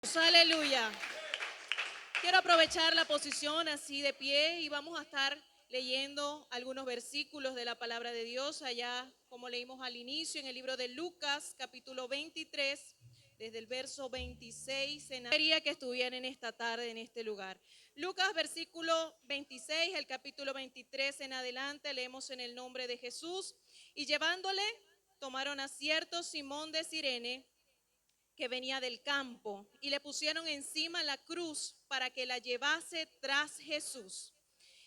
Aleluya. Quiero aprovechar la posición así de pie y vamos a estar leyendo algunos versículos de la palabra de Dios allá, como leímos al inicio en el libro de Lucas, capítulo 23, desde el verso 26. Quería que estuvieran esta tarde en este lugar. Lucas, versículo 26, el capítulo 23 en adelante, leemos en el nombre de Jesús. Y llevándole, tomaron a cierto Simón de Cirene, que venía del campo, y le pusieron encima la cruz para que la llevase tras Jesús.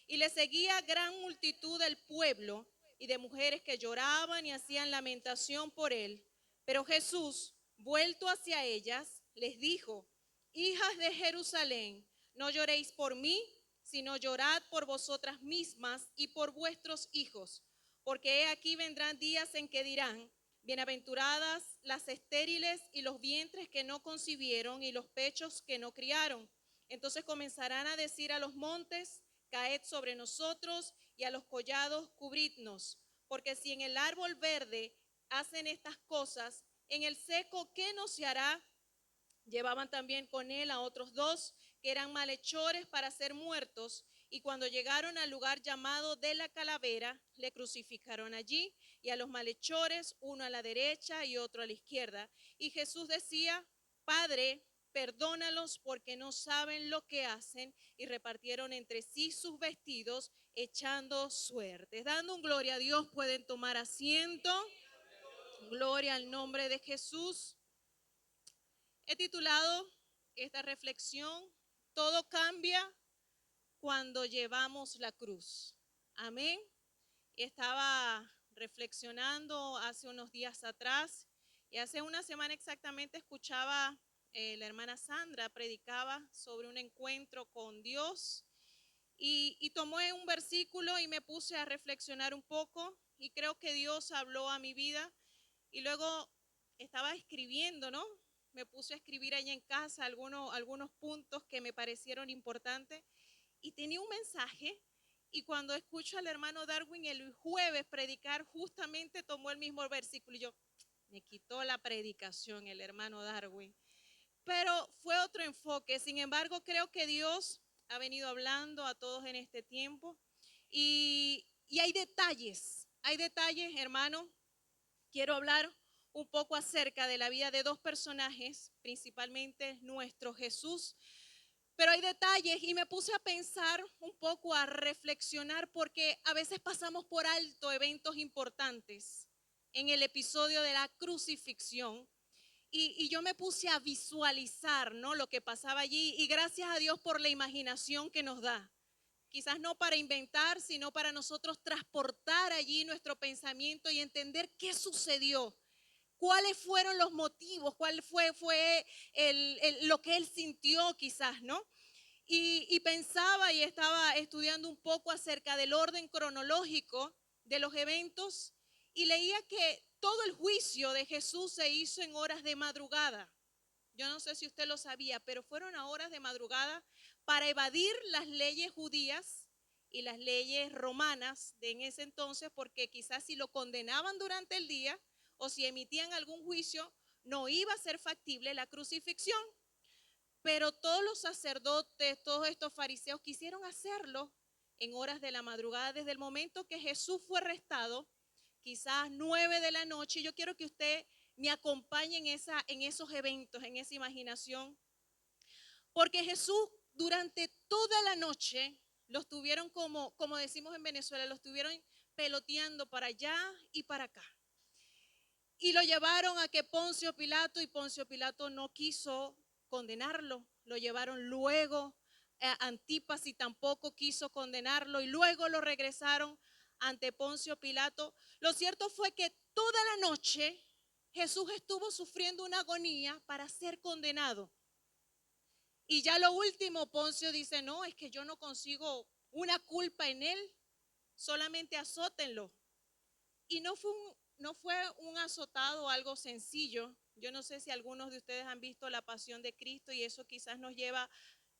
Y le seguía gran multitud del pueblo y de mujeres que lloraban y hacían lamentación por él. Pero Jesús, vuelto hacia ellas, les dijo: hijas de Jerusalén, no lloréis por mí, sino llorad por vosotras mismas y por vuestros hijos. Porque he aquí vendrán días en que dirán: bienaventuradas las estériles y los vientres que no concibieron y los pechos que no criaron. Entonces comenzarán a decir a los montes: caed sobre nosotros, y a los collados cubridnos. Porque si en el árbol verde hacen estas cosas, en el seco, ¿qué no se hará? Llevaban también con él a otros dos que eran malhechores para ser muertos, y cuando llegaron al lugar llamado de la Calavera, le crucificaron allí, y a los malhechores, uno a la derecha y otro a la izquierda. Y Jesús decía: Padre, perdónalos, porque no saben lo que hacen. Y repartieron entre sí sus vestidos, echando suertes. Dando un gloria a Dios, pueden tomar asiento. Gloria al nombre de Jesús. He titulado esta reflexión: todo cambia cuando llevamos la cruz. Amén. Estaba reflexionando hace unos días atrás, y hace una semana exactamente escuchaba la hermana Sandra predicaba sobre un encuentro con Dios, y tomé un versículo y me puse a reflexionar un poco, y creo que Dios habló a mi vida. Y luego estaba escribiendo, ¿no? Me puse a escribir allá en casa algunos puntos que me parecieron importantes, y tenía un mensaje. Y cuando escucho al hermano Darwin el jueves predicar, justamente tomó el mismo versículo, y yo: me quitó la predicación el hermano Darwin. Pero fue otro enfoque. Sin embargo, creo que Dios ha venido hablando a todos en este tiempo, y hay detalles, hermano. Quiero hablar un poco acerca de la vida de dos personajes, principalmente nuestro Jesús. Pero hay detalles, y me puse a pensar un poco, a reflexionar, porque a veces pasamos por alto eventos importantes en el episodio de la crucifixión. Y yo me puse a visualizar, ¿no?, lo que pasaba allí, y gracias a Dios por la imaginación que nos da. Quizás no para inventar, sino para nosotros transportar allí nuestro pensamiento y entender qué sucedió, cuáles fueron los motivos, cuál fue lo que él sintió quizás, ¿no? Y pensaba y estaba estudiando un poco acerca del orden cronológico de los eventos, y leía que todo el juicio de Jesús se hizo en horas de madrugada. Yo no sé si usted lo sabía, pero fueron a horas de madrugada para evadir las leyes judías y las leyes romanas de en ese entonces, porque quizás si lo condenaban durante el día o si emitían algún juicio, no iba a ser factible la crucifixión. Pero todos los sacerdotes, todos estos fariseos quisieron hacerlo en horas de la madrugada, desde el momento que Jesús fue arrestado, quizás 9 de la noche. Yo quiero que usted me acompañe en esos eventos, en esa imaginación, porque Jesús durante toda la noche los tuvieron, como decimos en Venezuela, los tuvieron peloteando para allá y para acá. Y lo llevaron a que Poncio Pilato, y Poncio Pilato no quiso condenarlo. Lo llevaron luego, Antipas, y tampoco quiso condenarlo, y luego lo regresaron ante Poncio Pilato. Lo cierto fue que toda la noche Jesús estuvo sufriendo una agonía para ser condenado. Y ya lo último, Poncio dice: no, es que yo no consigo una culpa en él, solamente azótenlo. Y no fue un azotado algo sencillo. Yo no sé si algunos de ustedes han visto La Pasión de Cristo, y eso quizás nos lleva,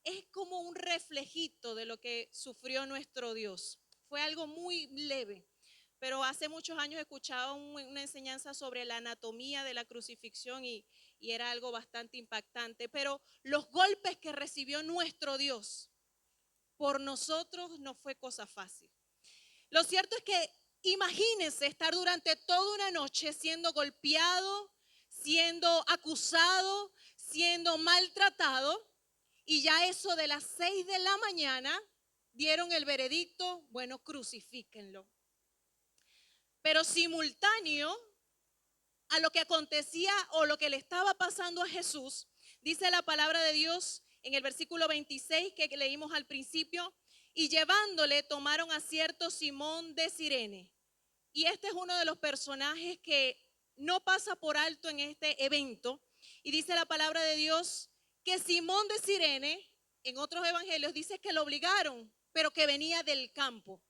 es como un reflejito de lo que sufrió nuestro Dios. Fue algo muy leve. Pero hace muchos años escuchaba una enseñanza sobre la anatomía de la crucifixión, y y era algo bastante impactante. Pero los golpes que recibió nuestro Dios por nosotros no fue cosa fácil. Lo cierto es que imagínense estar durante toda una noche siendo golpeado, siendo acusado, siendo maltratado, y ya eso de las 6 de la mañana dieron el veredicto, bueno, crucifíquenlo. Pero simultáneo a lo que acontecía o lo que le estaba pasando a Jesús, dice la palabra de Dios en el versículo 26 que leímos al principio, y llevándole tomaron a cierto Simón de Cirene. Y este es uno de los personajes que no pasa por alto en este evento. Y dice la palabra de Dios que Simón de Cirene, en otros evangelios, dice que lo obligaron, pero que venía del campo.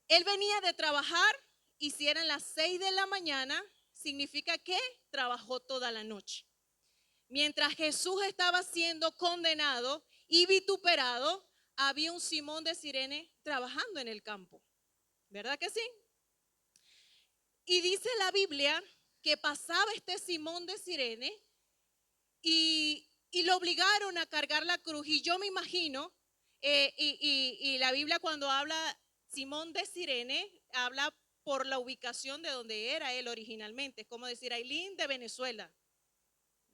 Él venía de trabajar y si eran las 6 de la mañana, significa que trabajó toda la noche. Mientras Jesús estaba siendo condenado y vituperado, había un Simón de Cirene trabajando en el campo. ¿Verdad que sí? Y dice la Biblia que pasaba este Simón de Cirene y lo obligaron a cargar la cruz. Y yo me imagino, y la Biblia cuando habla Simón de Cirene, habla por la ubicación de donde era él originalmente. Es como decir Ailín de Venezuela,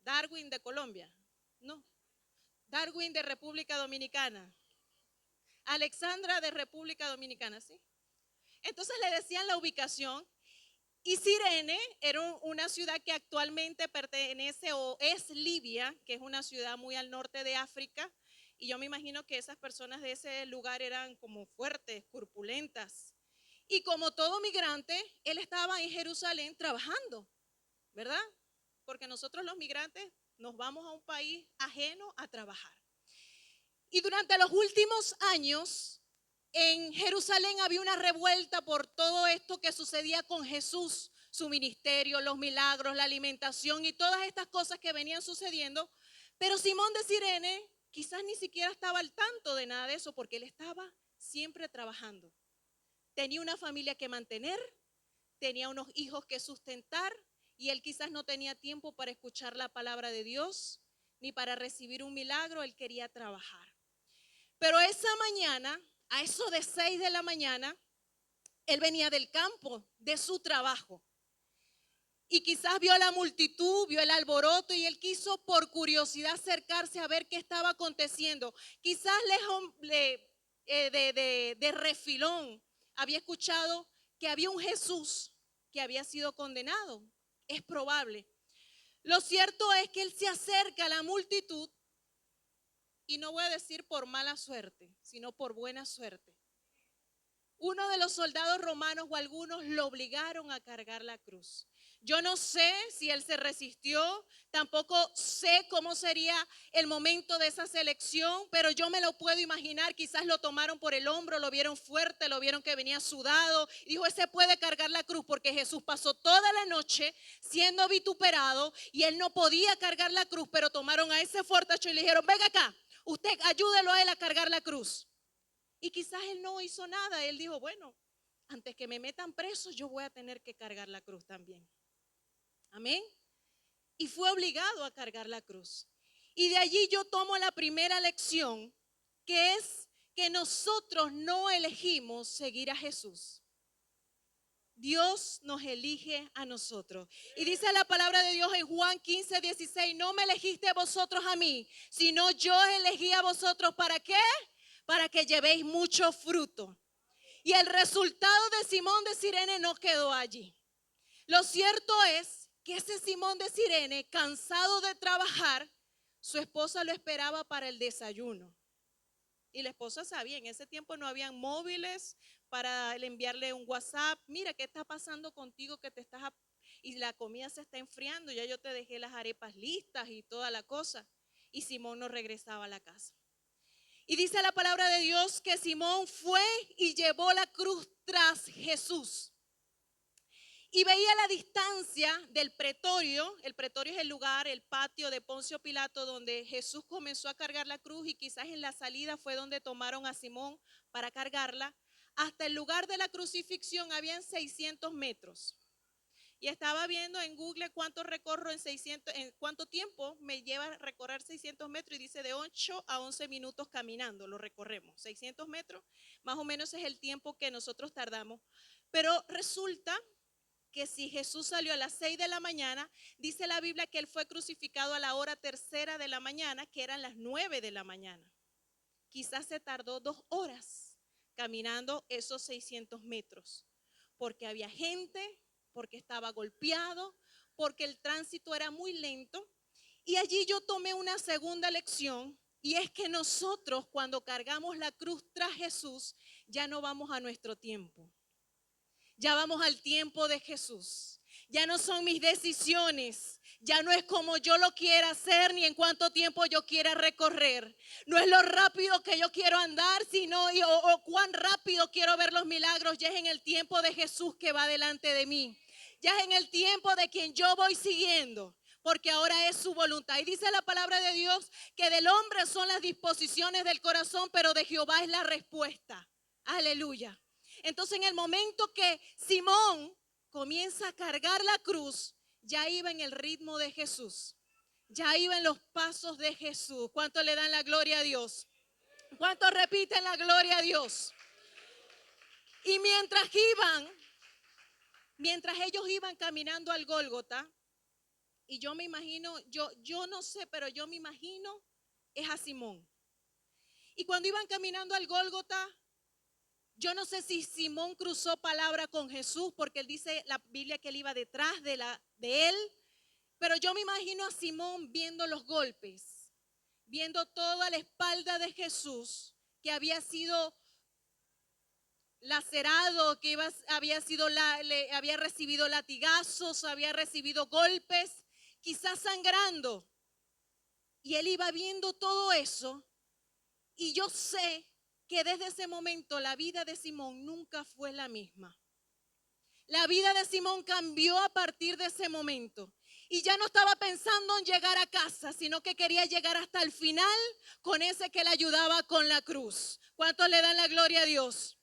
Darwin de Colombia, no, Darwin de República Dominicana, Alexandra de República Dominicana, ¿sí? Entonces le decían la ubicación. Y Cirene era una ciudad que actualmente pertenece o es Libia, que es una ciudad muy al norte de África. Y yo me imagino que esas personas de ese lugar eran como fuertes, corpulentas. Y como todo migrante, él estaba en Jerusalén trabajando, ¿verdad? Porque nosotros los migrantes nos vamos a un país ajeno a trabajar. Y durante los últimos años, en Jerusalén había una revuelta por todo esto que sucedía con Jesús, su ministerio, los milagros, la alimentación y todas estas cosas que venían sucediendo. Pero Simón de Cirene quizás ni siquiera estaba al tanto de nada de eso porque él estaba siempre trabajando. Tenía una familia que mantener, tenía unos hijos que sustentar y él quizás no tenía tiempo para escuchar la palabra de Dios ni para recibir un milagro, él quería trabajar. Pero esa mañana, a eso de 6 de la mañana, él venía del campo, de su trabajo. Y quizás vio la multitud, vio el alboroto y él quiso por curiosidad acercarse a ver qué estaba aconteciendo. Quizás de refilón había escuchado que había un Jesús que había sido condenado. Es probable. Lo cierto es que él se acerca a la multitud y no voy a decir por mala suerte, sino por buena suerte. Uno de los soldados romanos o algunos lo obligaron a cargar la cruz. Yo no sé si él se resistió, tampoco sé cómo sería el momento de esa selección, pero yo me lo puedo imaginar, quizás lo tomaron por el hombro, lo vieron fuerte, lo vieron que venía sudado, y dijo, ese puede cargar la cruz porque Jesús pasó toda la noche siendo vituperado y él no podía cargar la cruz, pero tomaron a ese fortacho y le dijeron, venga acá, usted ayúdelo a él a cargar la cruz. Y quizás él no hizo nada, él dijo, bueno, antes que me metan preso, yo voy a tener que cargar la cruz también. Amén. Y fue obligado a cargar la cruz. Y de allí yo tomo la primera lección, que es que nosotros no elegimos seguir a Jesús. Dios nos elige a nosotros. Y dice la palabra de Dios en Juan 15:16, no me elegiste vosotros a mí, sino yo elegí a vosotros. ¿Para qué? Para que llevéis mucho fruto. Y el resultado de Simón de Cirene no quedó allí. Lo cierto es que ese Simón de Cirene, cansado de trabajar, su esposa lo esperaba para el desayuno. Y la esposa sabía, en ese tiempo no habían móviles para enviarle un WhatsApp. Mira, ¿qué está pasando contigo? Que te estás y la comida se está enfriando. Ya yo te dejé las arepas listas y toda la cosa. Y Simón no regresaba a la casa. Y dice la palabra de Dios que Simón fue y llevó la cruz tras Jesús. Y veía la distancia del pretorio. El pretorio es el lugar, el patio de Poncio Pilato donde Jesús comenzó a cargar la cruz y quizás en la salida fue donde tomaron a Simón para cargarla. Hasta el lugar de la crucifixión habían 600 metros. Y estaba viendo en Google cuánto recorro en cuánto tiempo me lleva a recorrer 600 metros y dice de 8 a 11 minutos caminando, lo recorremos. 600 metros, más o menos es el tiempo que nosotros tardamos. Pero resulta que si Jesús salió a las 6 de la mañana, dice la Biblia que él fue crucificado a la hora tercera de la mañana, que eran las 9 de la mañana. Quizás se tardó 2 horas caminando esos 600 metros, porque había gente, porque estaba golpeado, porque el tránsito era muy lento. Y allí yo tomé una segunda lección, y es que nosotros cuando cargamos la cruz tras Jesús, ya no vamos a nuestro tiempo. Ya vamos al tiempo de Jesús. Ya no son mis decisiones. Ya no es como yo lo quiera hacer ni en cuánto tiempo yo quiera recorrer. No es lo rápido que yo quiero andar, sino o cuán rápido quiero ver los milagros. Ya es en el tiempo de Jesús que va delante de mí. Ya es en el tiempo de quien yo voy siguiendo, porque ahora es su voluntad. Y dice la palabra de Dios que del hombre son las disposiciones del corazón, pero de Jehová es la respuesta. Aleluya. Entonces en el momento que Simón comienza a cargar la cruz, ya iba en el ritmo de Jesús, ya iba en los pasos de Jesús. ¿Cuánto le dan la gloria a Dios? ¿Cuánto repiten la gloria a Dios? Y mientras ellos iban caminando al Gólgota, y yo me imagino, yo no sé, pero yo me imagino es a Simón. Y cuando iban caminando al Gólgota, yo no sé si Simón cruzó palabra con Jesús, porque él dice la Biblia que él iba detrás de él, pero yo me imagino a Simón viendo los golpes, viendo toda la espalda de Jesús, que había sido lacerado, que había recibido latigazos, había recibido golpes, quizás sangrando. Y él iba viendo todo eso, y yo sé que desde ese momento la vida de Simón nunca fue la misma. La vida de Simón cambió a partir de ese momento. Y ya no estaba pensando en llegar a casa, sino que quería llegar hasta el final con ese que le ayudaba con la cruz. ¿Cuántos le dan la gloria a Dios?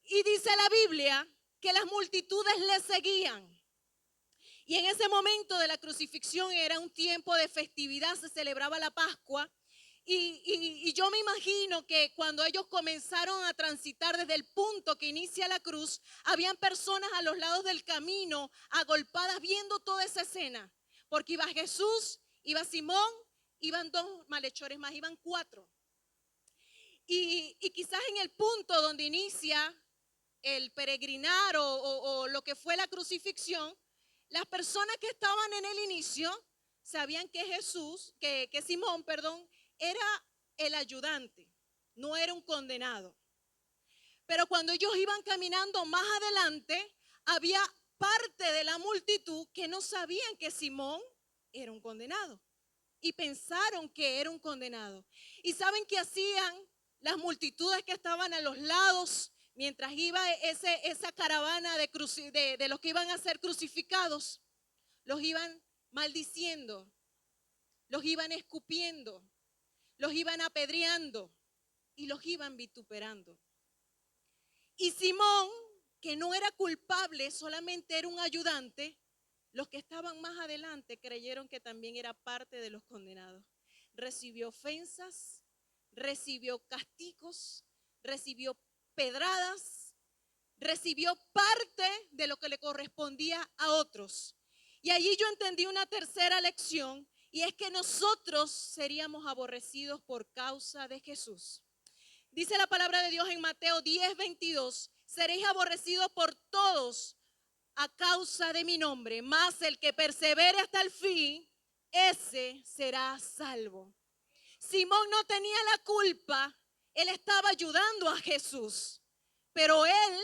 Y dice la Biblia que las multitudes le seguían. Y en ese momento de la crucifixión era un tiempo de festividad, se celebraba la Pascua. Y yo me imagino que cuando ellos comenzaron a transitar desde el punto que inicia la cruz, habían personas a los lados del camino agolpadas viendo toda esa escena. Porque iba Jesús, iba Simón, iban 2 malhechores más, iban 4. Y quizás en el punto donde inicia el peregrinar o lo que fue la crucifixión, las personas que estaban en el inicio sabían que Simón, era el ayudante, no era un condenado. Pero cuando ellos iban caminando más adelante, había parte de la multitud que no sabían que Simón era un condenado y pensaron que era un condenado. ¿Y saben qué hacían las multitudes que estaban a los lados mientras iba esa caravana de los que iban a ser crucificados? Los iban maldiciendo, los iban escupiendo, los iban apedreando y los iban vituperando. Y Simón, que no era culpable, solamente era un ayudante, los que estaban más adelante creyeron que también era parte de los condenados. Recibió ofensas, recibió castigos, recibió pedradas, recibió parte de lo que le correspondía a otros. Y allí yo entendí una tercera lección, y es que nosotros seríamos aborrecidos por causa de Jesús. Dice la palabra de Dios en Mateo 10:22, seréis aborrecidos por todos a causa de mi nombre, mas el que persevere hasta el fin, ese será salvo. Simón no tenía la culpa, él estaba ayudando a Jesús, pero él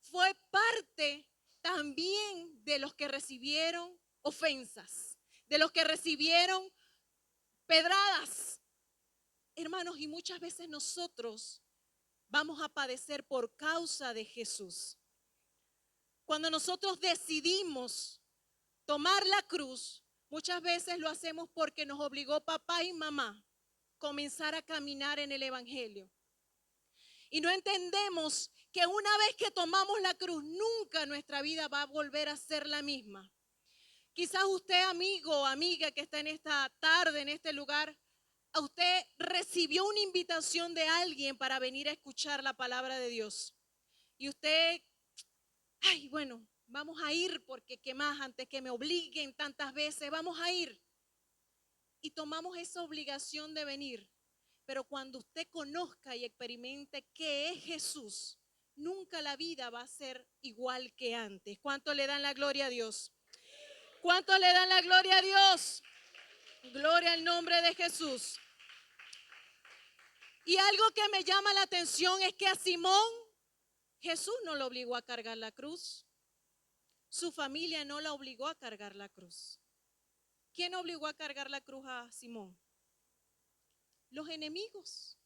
fue parte también de los que recibieron ofensas, de los que recibieron pedradas. Hermanos, y muchas veces nosotros vamos a padecer por causa de Jesús. Cuando nosotros decidimos tomar la cruz, muchas veces lo hacemos porque nos obligó papá y mamá a comenzar a caminar en el evangelio. Y no entendemos que una vez que tomamos la cruz, nunca nuestra vida va a volver a ser la misma. Quizás usted, amigo o amiga que está en esta tarde, en este lugar, a usted recibió una invitación de alguien para venir a escuchar la palabra de Dios. Y usted, ay, bueno, vamos a ir porque qué más, antes que me obliguen tantas veces, vamos a ir. Y tomamos esa obligación de venir. Pero cuando usted conozca y experimente qué es Jesús, nunca la vida va a ser igual que antes. ¿Cuánto le dan la gloria a Dios? ¿Cuánto le dan la gloria a Dios? Gloria al nombre de Jesús. Y algo que me llama la atención es que a Simón, Jesús no lo obligó a cargar la cruz. Su familia no la obligó a cargar la cruz. ¿Quién obligó a cargar la cruz a Simón? Los enemigos,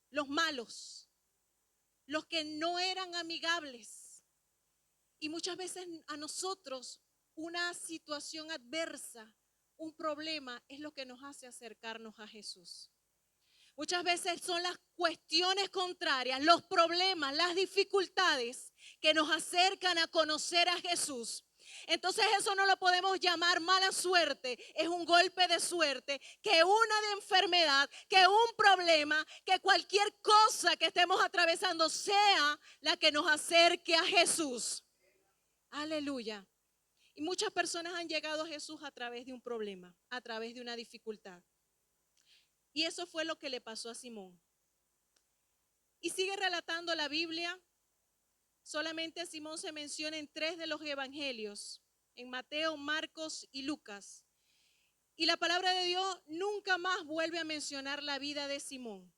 los malos, los que no eran amigables. Y muchas veces a nosotros una situación adversa, un problema, es lo que nos hace acercarnos a Jesús. Muchas veces son las cuestiones contrarias, los problemas, las dificultades que nos acercan a conocer a Jesús. Entonces eso no lo podemos llamar mala suerte, es un golpe de suerte, que una de enfermedad, que un problema, que cualquier cosa que estemos atravesando sea la que nos acerque a Jesús. Aleluya. Y muchas personas han llegado a Jesús a través de un problema, a través de una dificultad. Y eso fue lo que le pasó a Simón. Y sigue relatando la Biblia. Solamente a Simón se menciona en 3 de los evangelios, en Mateo, Marcos y Lucas. Y la palabra de Dios nunca más vuelve a mencionar la vida de Simón.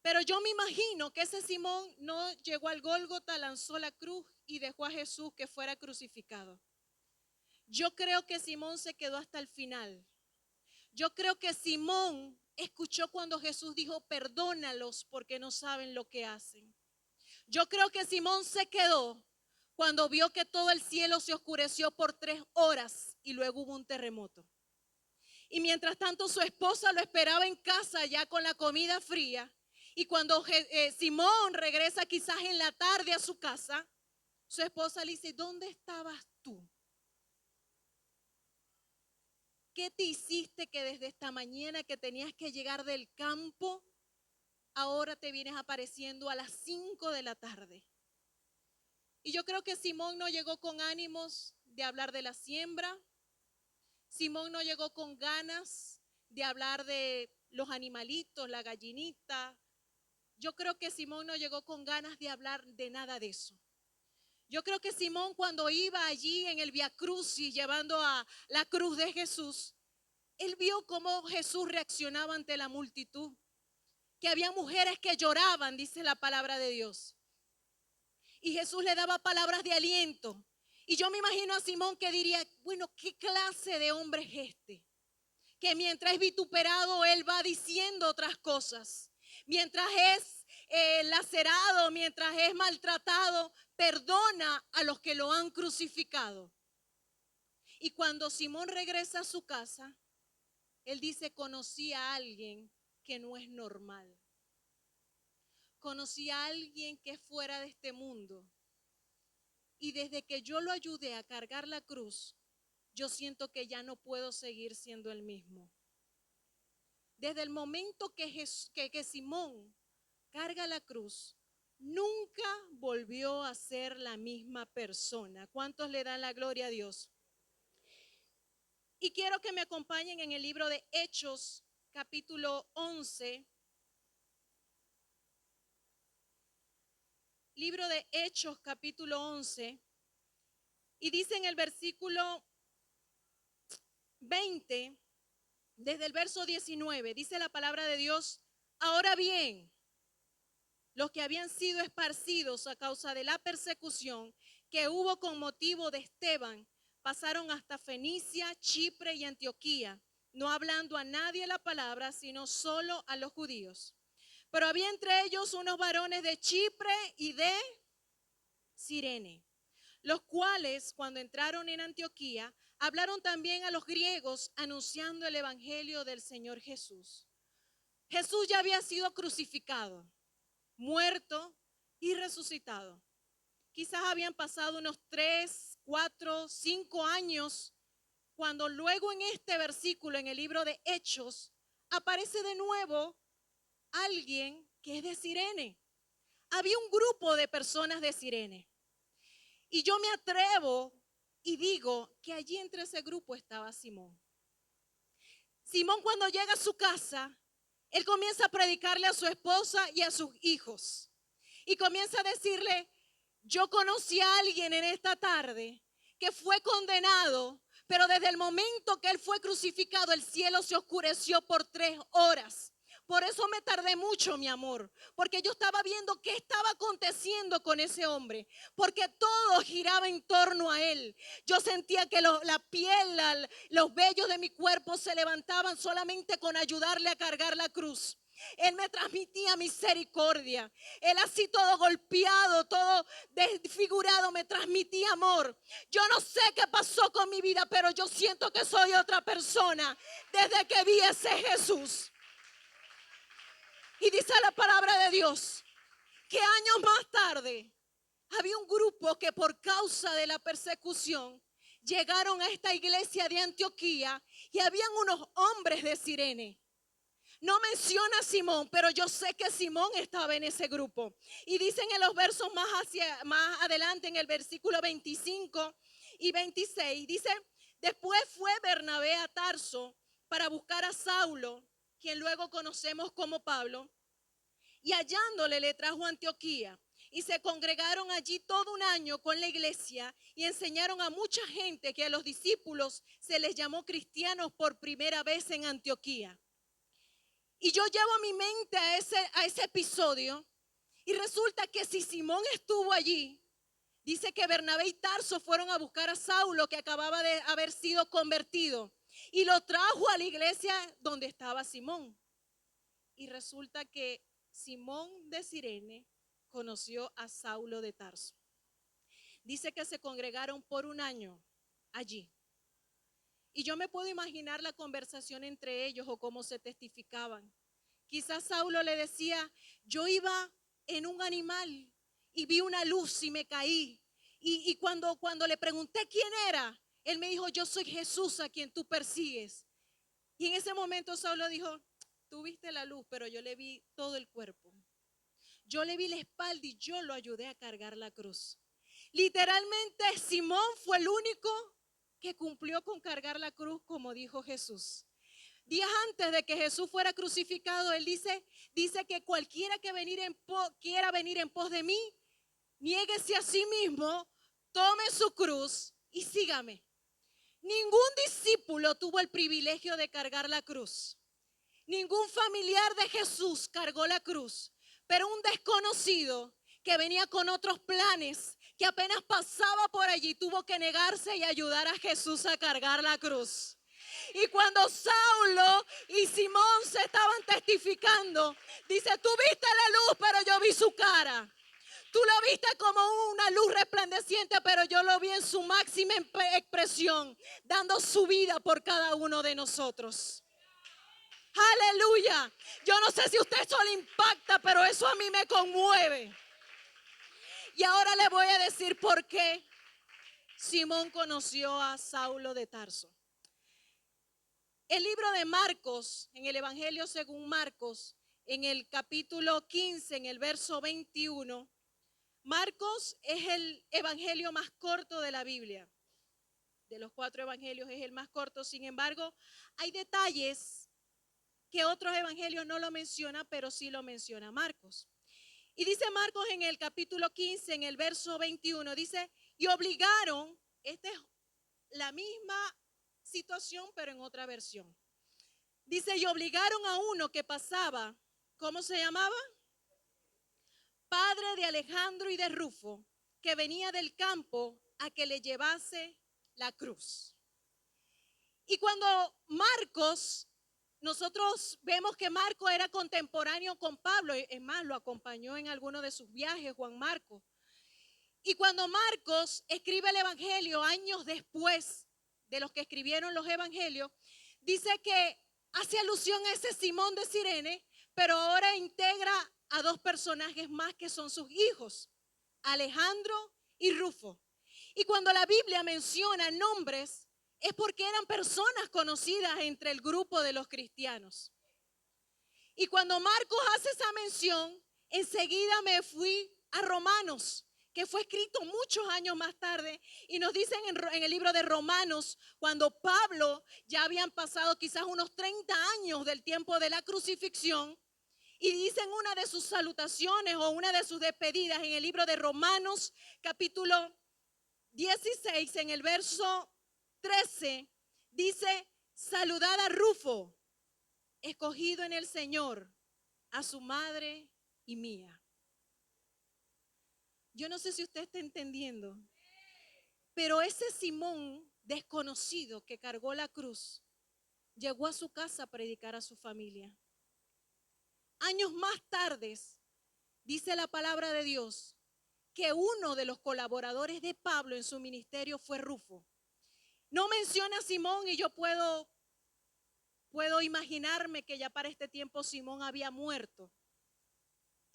Pero yo me imagino que ese Simón no llegó al Gólgota, lanzó la cruz y dejó a Jesús que fuera crucificado. Yo creo que Simón se quedó hasta el final. Yo creo que Simón escuchó cuando Jesús dijo, perdónalos porque no saben lo que hacen. Yo creo que Simón se quedó cuando vio que todo el cielo se oscureció por 3 horas y luego hubo un terremoto. Y mientras tanto su esposa lo esperaba en casa ya con la comida fría. Y cuando Simón regresa quizás en la tarde a su casa, su esposa le dice, ¿dónde estabas tú? ¿Qué te hiciste que desde esta mañana que tenías que llegar del campo, ahora te vienes apareciendo a las 5 de la tarde? Y yo creo que Simón no llegó con ánimos de hablar de la siembra. Simón no llegó con ganas de hablar de los animalitos, la gallinita. Yo creo que Simón no llegó con ganas de hablar de nada de eso. Yo creo que Simón cuando iba allí en el Vía Crucis llevando a la cruz de Jesús, él vio cómo Jesús reaccionaba ante la multitud, que había mujeres que lloraban, dice la palabra de Dios. Y Jesús le daba palabras de aliento. Y yo me imagino a Simón que diría, bueno, ¿qué clase de hombre es este? Que mientras es vituperado, él va diciendo otras cosas. Mientras es lacerado, mientras es maltratado, perdona a los que lo han crucificado. Y cuando Simón regresa a su casa, él dice, conocí a alguien que no es normal. Conocí a alguien que es fuera de este mundo. Y desde que yo lo ayudé a cargar la cruz, yo siento que ya no puedo seguir siendo el mismo. Desde el momento que Simón carga la cruz, nunca volvió a ser la misma persona. ¿Cuántos le dan la gloria a Dios? Y quiero que me acompañen en el libro de Hechos, capítulo 11. Libro de Hechos, capítulo 11. Y dice en el versículo 20, desde el verso 19, dice la palabra de Dios, ahora bien, los que habían sido esparcidos a causa de la persecución que hubo con motivo de Esteban, pasaron hasta Fenicia, Chipre y Antioquía, no hablando a nadie la palabra, sino solo a los judíos. Pero había entre ellos unos varones de Chipre y de Cirene, los cuales cuando entraron en Antioquía, hablaron también a los griegos anunciando el evangelio del Señor Jesús. Jesús ya había sido crucificado. muerto y resucitado. Quizás habían pasado unos 3, 4, 5 años cuando luego en este versículo, en el libro de Hechos, aparece de nuevo alguien que es de Cirene. Había un grupo de personas de Cirene. Y yo me atrevo y digo que allí entre ese grupo estaba Simón. Simón, cuando llega a su casa, él comienza a predicarle a su esposa y a sus hijos. Y comienza a decirle: yo conocí a alguien en esta tarde que fue condenado, pero desde el momento que él fue crucificado, el cielo se oscureció por 3 horas. Por eso me tardé mucho, mi amor, porque yo estaba viendo qué estaba aconteciendo con ese hombre, porque todo giraba en torno a él. Yo sentía que la piel, los vellos de mi cuerpo se levantaban solamente con ayudarle a cargar la cruz. Él me transmitía misericordia. Él así todo golpeado, todo desfigurado, me transmitía amor. Yo no sé qué pasó con mi vida, pero yo siento que soy otra persona desde que vi a ese Jesús. Y dice la palabra de Dios que años más tarde había un grupo que por causa de la persecución llegaron a esta iglesia de Antioquía y habían unos hombres de Cirene. No menciona a Simón, pero yo sé que Simón estaba en ese grupo. Y dicen en los versos más adelante, en el versículo 25 y 26, dice: después fue Bernabé a Tarso para buscar a Saulo, quien luego conocemos como Pablo, y hallándole le trajo a Antioquía. Y se congregaron allí todo un año con la iglesia y enseñaron a mucha gente, que a los discípulos se les llamó cristianos por primera vez en Antioquía. Y yo llevo a mi mente a ese episodio, y resulta que si Simón estuvo allí, dice que Bernabé y Tarso fueron a buscar a Saulo, que acababa de haber sido convertido, y lo trajo a la iglesia donde estaba Simón. Y resulta que Simón de Cirene conoció a Saulo de Tarso. Dice que se congregaron por un año allí. Y yo me puedo imaginar la conversación entre ellos o cómo se testificaban. Quizás Saulo le decía: yo iba en un animal y vi una luz y me caí. Y cuando le pregunté quién era, él me dijo: yo soy Jesús a quien tú persigues. Y en ese momento Saulo dijo: tú viste la luz, pero yo le vi todo el cuerpo. Yo le vi la espalda y yo lo ayudé a cargar la cruz. Literalmente Simón fue el único que cumplió con cargar la cruz, como dijo Jesús. Días antes de que Jesús fuera crucificado, él dice que cualquiera que quiera venir en pos de mí, niéguese a sí mismo, tome su cruz y sígame. Ningún discípulo tuvo el privilegio de cargar la cruz. Ningún familiar de Jesús cargó la cruz, pero un desconocido que venía con otros planes, que apenas pasaba por allí, tuvo que negarse y ayudar a Jesús a cargar la cruz. Y cuando Saulo y Simón se estaban testificando, dice: tú viste la luz, pero yo vi su cara. Tú lo viste como una luz resplandeciente, pero yo lo vi en su máxima expresión, dando su vida por cada uno de nosotros. Aleluya. Yo no sé si a usted eso le impacta, pero eso a mí me conmueve. Y ahora le voy a decir por qué Simón conoció a Saulo de Tarso. El libro de Marcos, en el Evangelio según Marcos, en el capítulo 15, en el verso 21, Marcos es el evangelio más corto de la Biblia. De los 4 evangelios es el más corto. Sin embargo, hay detalles que otros evangelios no lo mencionan, pero sí lo menciona Marcos. Y dice Marcos en el capítulo 15, en el verso 21, dice: y obligaron, esta es la misma situación, pero en otra versión. Dice: y obligaron a uno que pasaba, ¿cómo se llamaba? Padre de Alejandro y de Rufo, que venía del campo, a que le llevase la cruz. Y cuando Marcos, nosotros vemos que Marcos era contemporáneo con Pablo, es más, lo acompañó en alguno de sus viajes, Juan Marcos. Y cuando Marcos escribe el evangelio años después de los que escribieron los evangelios, dice que hace alusión a ese Simón de Cirene, pero ahora integra a dos personajes más que son sus hijos, Alejandro y Rufo. Y cuando la Biblia menciona nombres, es porque eran personas conocidas entre el grupo de los cristianos. Y cuando Marcos hace esa mención, enseguida me fui a Romanos, que fue escrito muchos años más tarde, y nos dicen en el libro de Romanos, cuando Pablo ya habían pasado quizás unos 30 años del tiempo de la crucifixión, y dicen una de sus salutaciones o una de sus despedidas en el libro de Romanos, capítulo 16, en el verso 13, dice: saludad a Rufo, escogido en el Señor, a su madre y mía. Yo no sé si usted está entendiendo, pero ese Simón desconocido que cargó la cruz llegó a su casa a predicar a su familia. Años más tarde, dice la palabra de Dios, que uno de los colaboradores de Pablo en su ministerio fue Rufo. No menciona a Simón, y yo puedo imaginarme que ya para este tiempo Simón había muerto.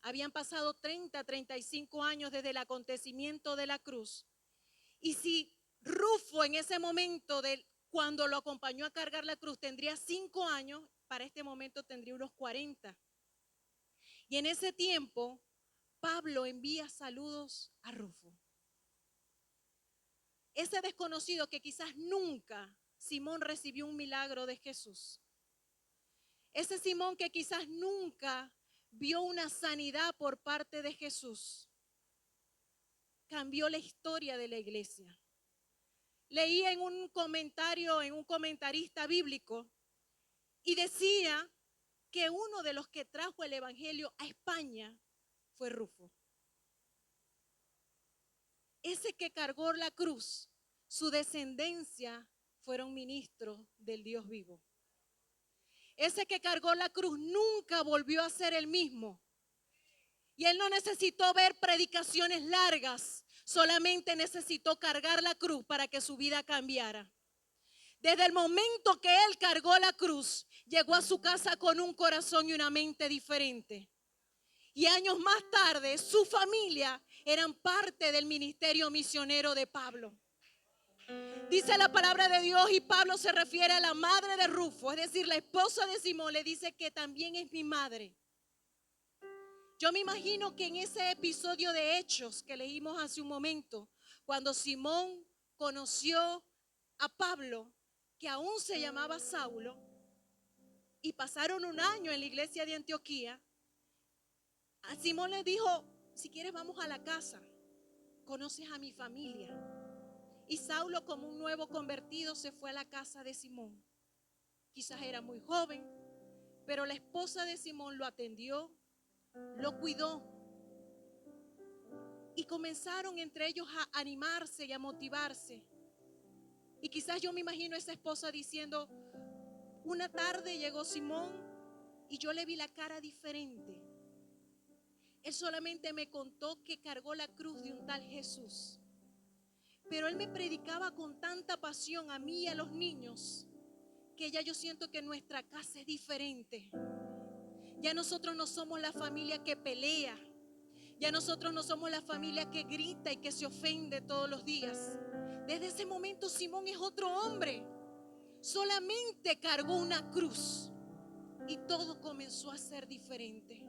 Habían pasado 35 años desde el acontecimiento de la cruz. Y si Rufo en ese momento, cuando lo acompañó a cargar la cruz, tendría 5 años, para este momento tendría unos 40. Y en ese tiempo, Pablo envía saludos a Rufo. Ese desconocido que quizás nunca Simón recibió un milagro de Jesús. Ese Simón que quizás nunca vio una sanidad por parte de Jesús, cambió la historia de la iglesia. Leí en un comentario, en un comentarista bíblico, y decía que uno de los que trajo el evangelio a España fue Rufo. Ese que cargó la cruz, su descendencia fueron ministros del Dios vivo. Ese que cargó la cruz nunca volvió a ser el mismo. Y él no necesitó ver predicaciones largas, solamente necesitó cargar la cruz para que su vida cambiara. Desde el momento que él cargó la cruz, llegó a su casa con un corazón y una mente diferente. Y años más tarde, su familia eran parte del ministerio misionero de Pablo. Dice la palabra de Dios, y Pablo se refiere a la madre de Rufo, es decir, la esposa de Simón, le dice que también es mi madre. Yo me imagino que en ese episodio de Hechos que leímos hace un momento, cuando Simón conoció a Pablo, que aún se llamaba Saulo, y pasaron un año en la iglesia de Antioquía, a Simón le dijo: si quieres vamos a la casa, conoces a mi familia. Y Saulo, como un nuevo convertido, se fue a la casa de Simón. Quizás era muy joven, pero la esposa de Simón lo atendió, lo cuidó, y comenzaron entre ellos a animarse y a motivarse. Y quizás yo me imagino a esa esposa diciendo: una tarde llegó Simón y yo le vi la cara diferente. Él solamente me contó que cargó la cruz de un tal Jesús, pero él me predicaba con tanta pasión a mí y a los niños, que ya yo siento que nuestra casa es diferente. Ya nosotros no somos la familia que pelea. Ya nosotros no somos la familia que grita y que se ofende todos los días. Desde ese momento Simón es otro hombre. Solamente cargó una cruz y todo comenzó a ser diferente.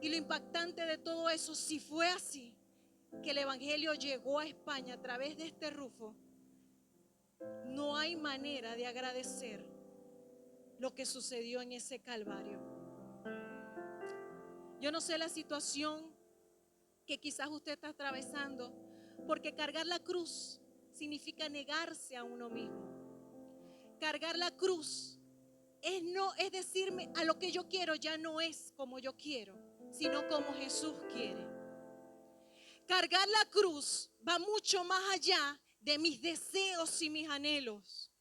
Y lo impactante de todo eso, si fue así, que el evangelio llegó a España a través de este Rufo, no hay manera de agradecer lo que sucedió en ese Calvario. Yo no sé la situación que quizás usted está atravesando, porque cargar la cruz significa negarse a uno mismo. Cargar la cruz es decirme: a lo que yo quiero ya no es como yo quiero, sino como Jesús quiere. Cargar la cruz va mucho más allá de mis deseos y mis anhelos.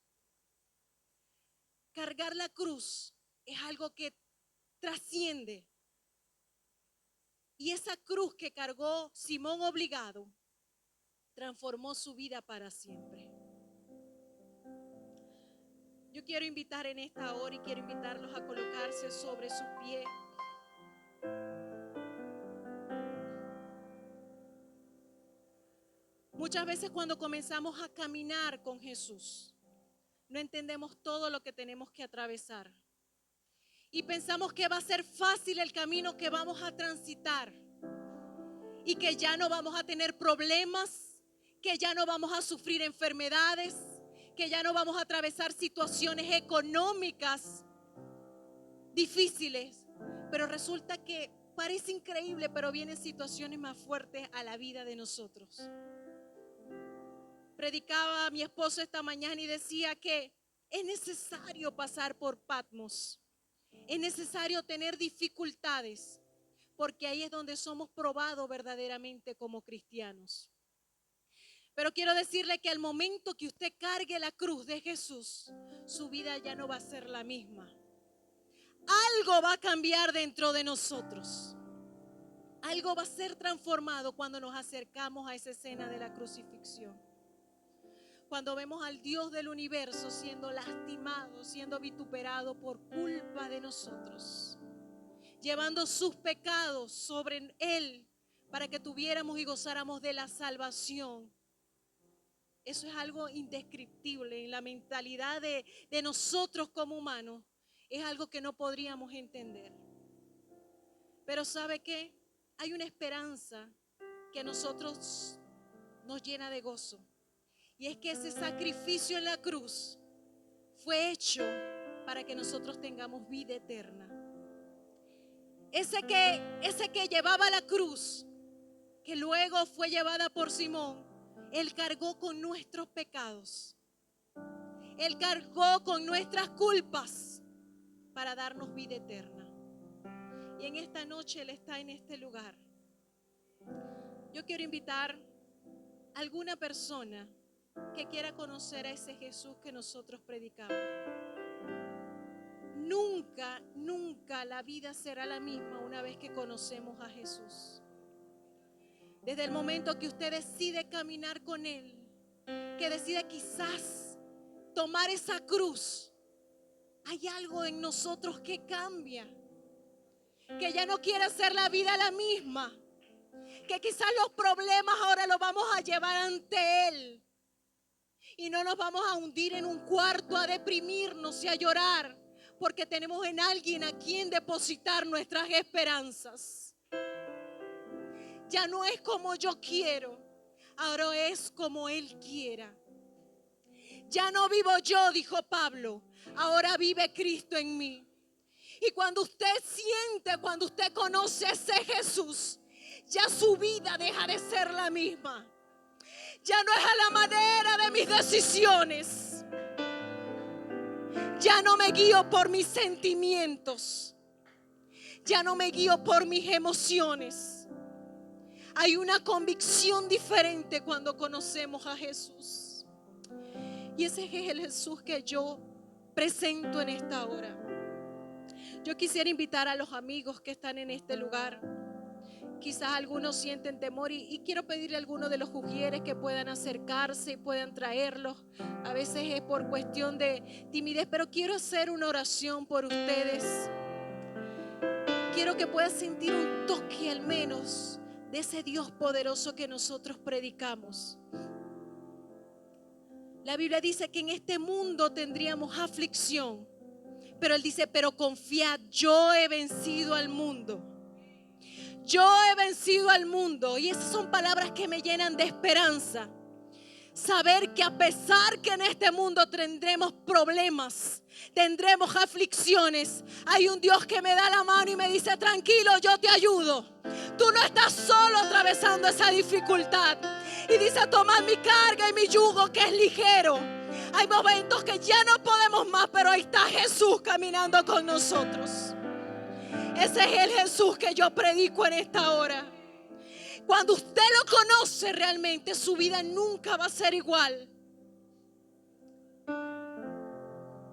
Cargar la cruz es algo que trasciende. Y esa cruz que cargó Simón obligado transformó su vida para siempre. Yo quiero invitar en esta hora y quiero invitarlos a colocarse sobre sus pies. Muchas veces cuando comenzamos a caminar con Jesús, no entendemos todo lo que tenemos que atravesar. Y pensamos que va a ser fácil el camino que vamos a transitar. Y que ya no vamos a tener problemas, que ya no vamos a sufrir enfermedades, que ya no vamos a atravesar situaciones económicas difíciles. Pero resulta que parece increíble, pero vienen situaciones más fuertes a la vida de nosotros. Predicaba a mi esposo esta mañana y decía que es necesario pasar por Patmos. Es necesario tener dificultades, porque ahí es donde somos probados verdaderamente como cristianos. Pero quiero decirle que al momento que usted cargue la cruz de Jesús, su vida ya no va a ser la misma. Algo va a cambiar dentro de nosotros. Algo va a ser transformado cuando nos acercamos a esa escena de la crucifixión. Cuando vemos al Dios del universo siendo lastimado, siendo vituperado por culpa de nosotros, llevando sus pecados sobre Él para que tuviéramos y gozáramos de la salvación. Eso es algo indescriptible en la mentalidad de nosotros como humanos. Es algo que no podríamos entender. Pero ¿sabe qué? Hay una esperanza que a nosotros nos llena de gozo. Y es que ese sacrificio en la cruz fue hecho para que nosotros tengamos vida eterna. Ese que llevaba la cruz, que luego fue llevada por Simón, Él cargó con nuestros pecados. Él cargó con nuestras culpas para darnos vida eterna. Y en esta noche Él está en este lugar. Yo quiero invitar a alguna persona que quiera conocer a ese Jesús que nosotros predicamos. Nunca la vida será la misma una vez que conocemos a Jesús. Desde el momento que usted decide caminar con Él, que decide quizás tomar esa cruz, hay algo en nosotros que cambia, que ya no quiere hacer la vida la misma, que quizás los problemas ahora los vamos a llevar ante Él y no nos vamos a hundir en un cuarto a deprimirnos y a llorar, porque tenemos en alguien a quien depositar nuestras esperanzas. Ya no es como yo quiero, ahora es como Él quiera. Ya no vivo yo, dijo Pablo, ahora vive Cristo en mí. Y cuando usted siente, cuando usted conoce a ese Jesús, ya su vida deja de ser la misma. Ya no es a la manera de mis decisiones. Ya no me guío por mis sentimientos. Ya no me guío por mis emociones. Hay una convicción diferente cuando conocemos a Jesús. Y ese es el Jesús que yo presento en esta hora. Yo quisiera invitar a los amigos que están en este lugar. Quizás algunos sienten temor y quiero pedirle a algunos de los ujieres que puedan acercarse y puedan traerlos. A veces es por cuestión de timidez, pero quiero hacer una oración por ustedes. Quiero que puedan sentir un toque al menos de ese Dios poderoso que nosotros predicamos. La Biblia dice que en este mundo tendríamos aflicción, pero Él dice, pero confiad, yo he vencido al mundo. Yo he vencido al mundo. Y esas son palabras que me llenan de esperanza. Saber que a pesar que en este mundo tendremos problemas, tendremos aflicciones, hay un Dios que me da la mano y me dice, tranquilo, yo te ayudo. Tú no estás solo atravesando esa dificultad. Y dice, tomad mi carga y mi yugo que es ligero. Hay momentos que ya no podemos más, pero ahí está Jesús caminando con nosotros. Ese es el Jesús que yo predico en esta hora. Cuando usted lo conoce realmente, su vida nunca va a ser igual.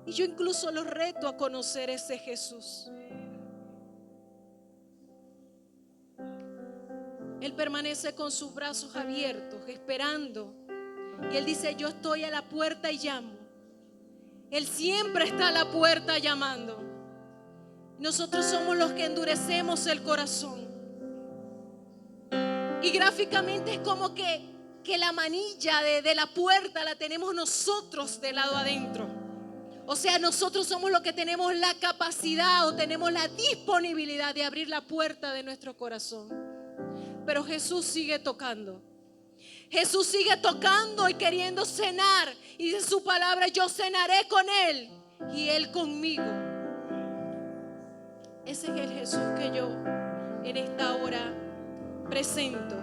Y yo incluso los reto a conocer ese Jesús. Él permanece con sus brazos abiertos, esperando. Y Él dice, yo estoy a la puerta y llamo. Él siempre está a la puerta llamando. Nosotros somos los que endurecemos el corazón. Y gráficamente es como que que la manilla de la puerta la tenemos nosotros del lado adentro. O sea, nosotros somos los que tenemos la capacidad o tenemos la disponibilidad de abrir la puerta de nuestro corazón. Pero Jesús sigue tocando. Jesús sigue tocando y queriendo cenar. Y dice su palabra, yo cenaré con Él y Él conmigo. Ese es el Jesús que yo en esta hora presento.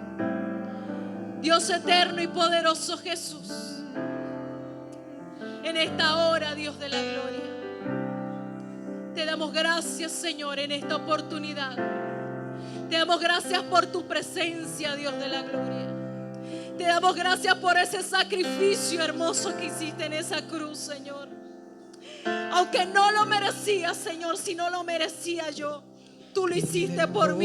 Dios eterno y poderoso Jesús, en esta hora, Dios de la gloria, te damos gracias, Señor, en esta oportunidad. Te damos gracias por tu presencia, Dios de la gloria. Te damos gracias por ese sacrificio hermoso que hiciste en esa cruz, Señor. Aunque no lo merecía, Señor, si no lo merecía yo, tú lo hiciste por mí.